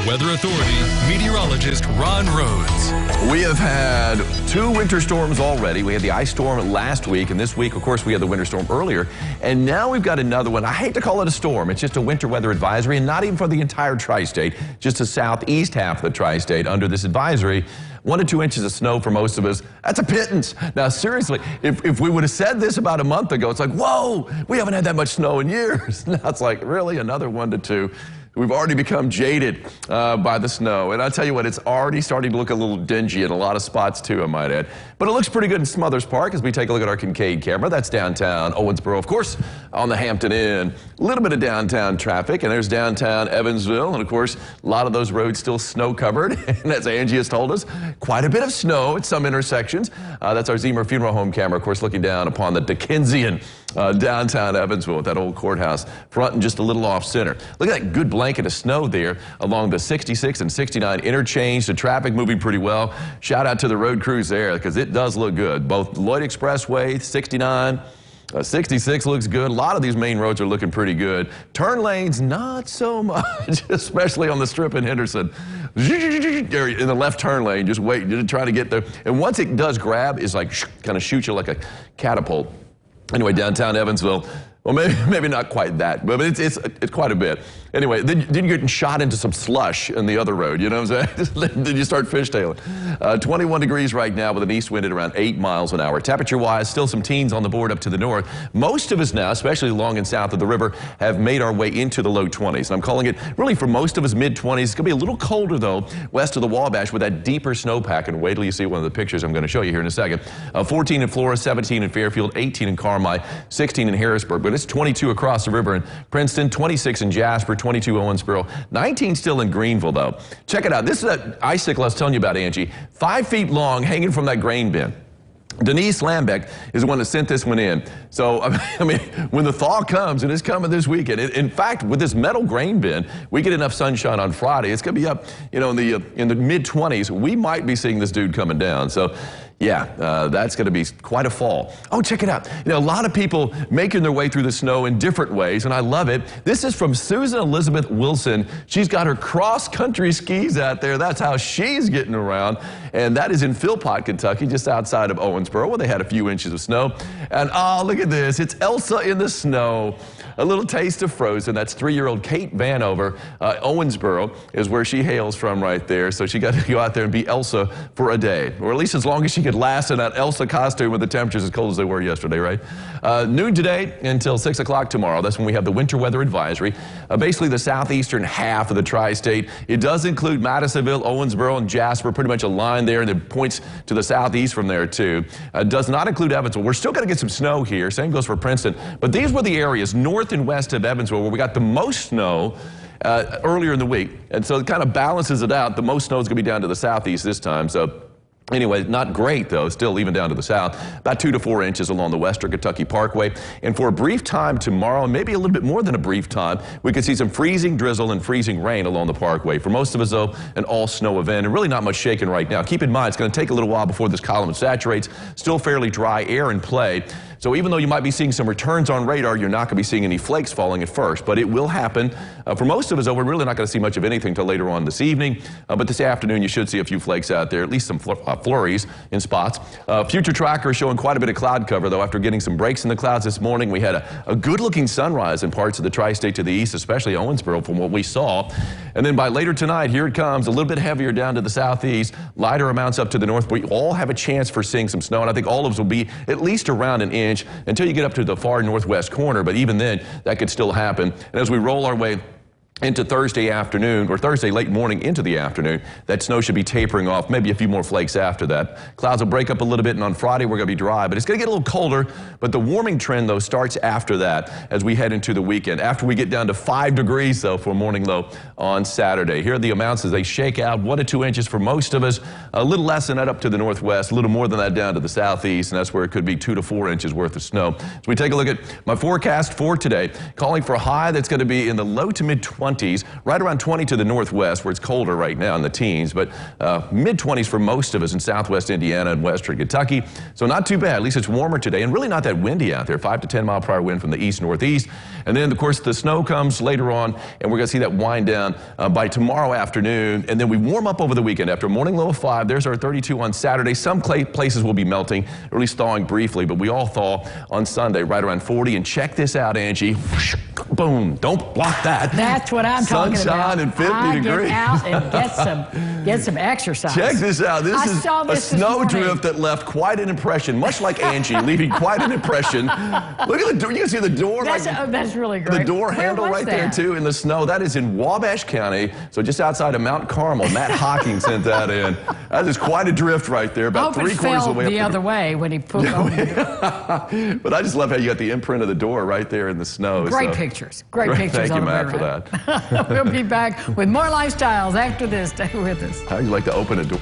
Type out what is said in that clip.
Weather Authority meteorologist Ron Rhodes. We have had 2 winter storms already. We had the ice storm last week, and this week, of course, we had the winter storm earlier. And now we've got another one. I hate to call it a storm. It's just a winter weather advisory, and not even for the entire tri-state, just the southeast half of the tri-state under this advisory. 1 to 2 inches of snow for most of us. That's a pittance. Now, seriously, if we would have said this about a month ago, it's like, whoa, we haven't had that much snow in years. Now it's like, really, another 1 to 2. We've already become jaded by the snow. And I'll tell you what, it's already starting to look a little dingy in a lot of spots, too, I might add. But it looks pretty good in Smothers Park as we take a look at our Kincaid camera. That's downtown Owensboro, of course, on the Hampton Inn. A little bit of downtown traffic, and there's downtown Evansville. And, of course, a lot of those roads still snow-covered. And as Angie has told us, quite a bit of snow at some intersections. That's our Zemer Funeral Home camera, of course, looking down upon the Dickensian downtown Evansville with that old courthouse front and just a little off center. Look at that good blanket of snow there along the 66 and 69 interchange. The traffic moving pretty well. Shout out to the road crews there because it does look good. Both Lloyd Expressway, 69, 66 looks good. A lot of these main roads are looking pretty good. Turn lanes, not so much, especially on the strip in Henderson. In the left turn lane, just wait, just trying to get there. And once it does grab, it's like kind of shoots you like a catapult. Anyway, downtown Evansville, well, maybe not quite that, but it's quite a bit. Anyway, then you're getting shot into some slush in the other road, you know what I'm saying? Then you start fishtailing. 21 degrees right now with an east wind at around 8 miles an hour. Temperature-wise, still some teens on the board up to the north. Most of us now, especially along and south of the river, have made our way into the low 20s. And I'm calling it, really for most of us, mid-20s. It's going to be a little colder, though, west of the Wabash with that deeper snowpack. And wait till you see one of the pictures I'm going to show you here in a second. 14 in Flora, 17 in Fairfield, 18 in Carmi, 16 in Harrisburg. But it's 22 across the river in Princeton, 26 in Jasper, 22 Owensboro, 19 still in Greenville, though. Check it out. This is that icicle I was telling you about, Angie. 5 feet long, hanging from that grain bin. Denise Lambeck is the one that sent this one in. So, I mean, when the thaw comes, and it's coming this weekend, in fact, with this metal grain bin, we get enough sunshine on Friday. It's going to be up, you know, in the mid-20s. We might be seeing this dude coming down. So, yeah, that's going to be quite a fall. Oh, check it out. You know, a lot of people making their way through the snow in different ways, and I love it. This is from Susan Elizabeth Wilson. She's got her cross-country skis out there. That's how she's getting around, and that is in Philpott, Kentucky, just outside of Owensboro, where they had a few inches of snow. And, oh, look at this. It's Elsa in the snow. A little taste of Frozen. That's 3-year-old Kate Vanover. Owensboro is where she hails from right there, so she got to go out there and be Elsa for a day, or at least as long as she could last in that Elsa costume with the temperatures as cold as they were yesterday, right? Noon today until 6 o'clock tomorrow. That's when we have the winter weather advisory. Basically the southeastern half of the tri-state. It does include Madisonville, Owensboro, and Jasper, pretty much a line there, and it points to the southeast from there too. Does not include Evansville. We're still going to get some snow here. Same goes for Princeton. But these were the areas north and west of Evansville where we got the most snow earlier in the week. And so it kind of balances it out. The most snow is going to be down to the southeast this time. So anyway, not great, though, still even down to the south. About 2 to 4 inches along the Western Kentucky Parkway. And for a brief time tomorrow, maybe a little bit more than a brief time, we could see some freezing drizzle and freezing rain along the parkway. For most of us, though, an all-snow event, and really not much shaking right now. Keep in mind, it's going to take a little while before this column saturates. Still fairly dry air in play. So even though you might be seeing some returns on radar, you're not going to be seeing any flakes falling at first, but it will happen. For most of us, though, we're really not going to see much of anything until later on this evening. But this afternoon, you should see a few flakes out there, at least some flurries in spots. Future Tracker is showing quite a bit of cloud cover, though. After getting some breaks in the clouds this morning, we had a good-looking sunrise in parts of the tri-state to the east, especially Owensboro, from what we saw. And then by later tonight, here it comes, a little bit heavier down to the southeast, lighter amounts up to the north. We all have a chance for seeing some snow, and I think all of us will be at least around an inch until you get up to the far northwest corner, but even then, that could still happen. And as we roll our way into Thursday afternoon, or Thursday late morning into the afternoon, that snow should be tapering off, maybe a few more flakes after that. Clouds will break up a little bit, and on Friday we're going to be dry, but it's going to get a little colder, but the warming trend, though, starts after that as we head into the weekend. After we get down to 5 degrees, though, for a morning low on Saturday. Here are the amounts as they shake out. 1 to 2 inches for most of us, a little less than that up to the northwest, a little more than that down to the southeast, and that's where it could be 2 to 4 inches worth of snow. So we take a look at my forecast for today, calling for a high that's going to be in the low to mid-20s. mid-20s, right around 20 to the northwest where it's colder right now in the teens, but mid-20s for most of us in southwest Indiana and western Kentucky. So not too bad. At least it's warmer today and really not that windy out there. 5 to 10 mile per hour wind from the east-northeast. And then, of course, the snow comes later on, and we're going to see that wind down by tomorrow afternoon. And then we warm up over the weekend. After a morning low of 5, there's our 32 on Saturday. Some places will be melting, or at least thawing briefly, but we all thaw on Sunday right around 40. And check this out, Angie. Boom. Don't block that. That's what I'm talking about. Sunshine and 50 degrees. Get out and get some exercise. Check this out. This is a snowdrift that left quite an impression, much like Angie, leaving quite an impression. Look at the door. You can see the door. That's really great. The door handle right there, too, in the snow. That is in Wabash County, so just outside of Mount Carmel. Matt Hocking sent that in. That is quite a drift right there, about 3/4 of the way up the other way when he put it on. But I just love how you got the imprint of the door right there in the snow. Great pictures. Great pictures. Thank you, Matt, for that. We'll be back with more lifestyles after this. Stay with us. How do you like to open a door?